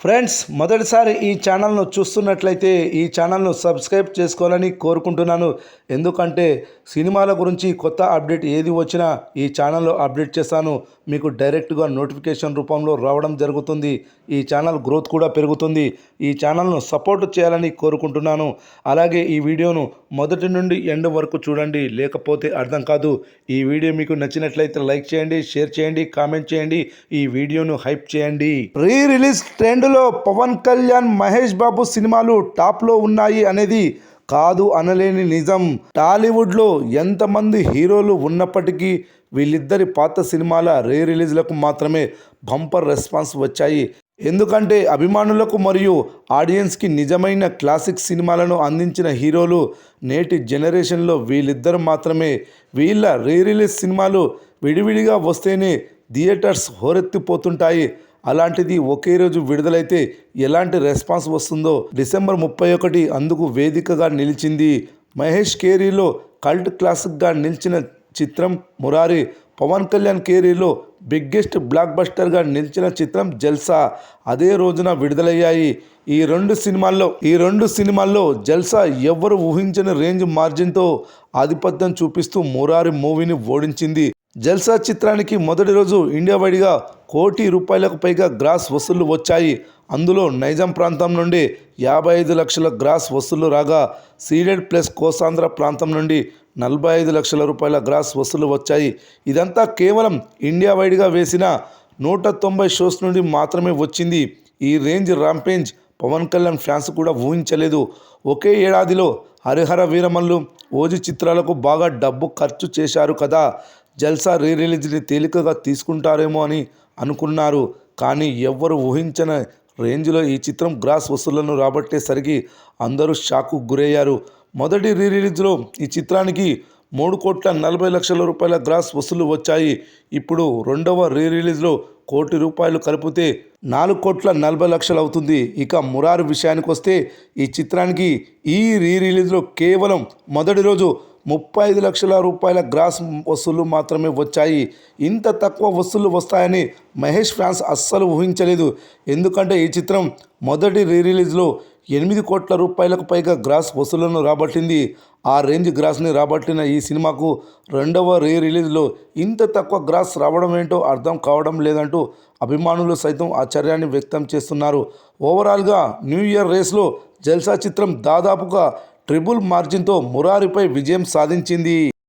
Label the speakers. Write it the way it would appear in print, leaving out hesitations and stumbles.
Speaker 1: Friends, మొదటిసారి ఈ ఛానల్ను చూస్తున్నట్లయితే ఈ ఛానల్ను సబ్స్క్రైబ్ చేసుకోవాలని కోరుకుంటున్నాను. ఎందుకంటే సినిమాల గురించి కొత్త అప్డేట్ ఏది వచ్చినా ఈ ఛానల్లో అప్డేట్ చేస్తాను. మీకు డైరెక్ట్గా నోటిఫికేషన్ రూపంలో రావడం జరుగుతుంది. ఈ ఛానల్ గ్రోత్ కూడా పెరుగుతుంది. ఈ ఛానల్ను సపోర్ట్ చేయాలని కోరుకుంటున్నాను. అలాగే ఈ వీడియోను మొదటి నుండి ఎండ్ వరకు చూడండి, లేకపోతే అర్థం కాదు. ఈ వీడియో మీకు నచ్చినట్లయితే లైక్ చేయండి, షేర్ చేయండి, కామెంట్ చేయండి, ఈ వీడియోను హైప్ చేయండి. రిలీజ్ ట్రెండ్లో పవన్ కళ్యాణ్, మహేష్ బాబు సినిమాలు టాప్లో ఉన్నాయి అనేది కాదు అనలేని నిజం. టాలీవుడ్లో ఎంతమంది హీరోలు ఉన్నప్పటికీ వీళ్ళిద్దరి పాత సినిమాల రిలీజ్లకు మాత్రమే బంపర్ రెస్పాన్స్ వచ్చాయి. ఎందుకంటే అభిమానులకు మరియు ఆడియన్స్కి నిజమైన క్లాసిక్ సినిమాలను అందించిన హీరోలు నేటి జనరేషన్లో వీళ్ళిద్దరు మాత్రమే. వీళ్ళ రిలీజ్ సినిమాలు విడివిడిగా వస్తేనే థియేటర్స్ హోరెత్తిపోతుంటాయి. అలాంటిది ఒకే రోజు విడుదలైతే ఎలాంటి రెస్పాన్స్ వస్తుందో. డిసెంబర్ 31 అందుకు వేదికగా నిలిచింది. మహేష్ కెరీర్లో కల్ట్ క్లాసిక్గా నిలిచిన చిత్రం మురారి, పవన్ కళ్యాణ్ కెరీర్లో బిగ్గెస్ట్ బ్లాక్ బస్టర్గా నిలిచిన చిత్రం జల్సా అదే రోజున విడుదలయ్యాయి. ఈ రెండు సినిమాల్లో జల్సా ఎవ్వరు ఊహించని రేంజ్ మార్జిన్తో ఆధిపత్యం చూపిస్తూ మురారి మూవీని ఓడించింది. జల్సా చిత్రానికి మొదటి రోజు ఇండియా వైడ్గా ₹1 కోటి పైగా గ్రాస్ వసూళ్లు వచ్చాయి. అందులో నైజాం ప్రాంతం నుండి 55 లక్షల గ్రాస్ వసూళ్లు రాగా, సీడెడ్ ప్లస్ కోస్తాంధ్ర ప్రాంతం నుండి ₹45 లక్షల గ్రాస్ వసూళ్లు వచ్చాయి. ఇదంతా కేవలం ఇండియా వైడ్గా వేసిన 190 షోస్ నుండి మాత్రమే వచ్చింది. ఈ range rampage Pawan Kalyan fans కూడా ఊహించలేదు. ఒకే ఏడాదిలో హరిహర వీరమల్లు, ఓజీ చిత్రాలకు బాగా డబ్బు ఖర్చు చేశారు కదా. జల్సా రిలీజ్ని తేలికగా తీసుకుంటారేమో అని అనుకున్నారు. కానీ ఎవ్వరు ఊహించని రేంజ్లో ఈ చిత్రం గ్రాస్ వసూళ్లను రాబట్టేసరికి అందరూ షాకు గురయ్యారు. మొదటి రిలీజ్లో ఈ చిత్రానికి ₹3,40,00,000 గ్రాస్ వసూళ్లు వచ్చాయి. ఇప్పుడు రెండవ రిలీజ్లో ₹1 కోటి కలిపితే ₹4,40,00,000 అవుతుంది. ఇక మురారి విషయానికి వస్తే ఈ చిత్రానికి ఈ రిలీజ్లో కేవలం మొదటి రోజు ₹35 లక్షల గ్రాస్ వసూళ్లు మాత్రమే వచ్చాయి. ఇంత తక్కువ వసూళ్లు వస్తాయని మహేష్ ఫ్యాన్స్ అస్సలు ఊహించలేదు. ఎందుకంటే ఈ చిత్రం మొదటి రిలీజ్లో ₹8 కోట్ల పైగా గ్రాస్ వసూళ్లను రాబట్టింది. ఆ రేంజ్ గ్రాస్ని రాబట్టిన ఈ సినిమాకు రెండవ రిలీజ్లో ఇంత తక్కువ గ్రాస్ రావడం ఏంటో అర్థం కావడం లేదంటూ అభిమానులు సైతం ఆశ్చర్యాన్ని వ్యక్తం చేస్తున్నారు. ఓవరాల్గా న్యూ ఇయర్ రేస్లో జల్సా చిత్రం దాదాపుగా ట్రిపుల్ మార్జిన్తో మురారిపై విజయం సాధించింది.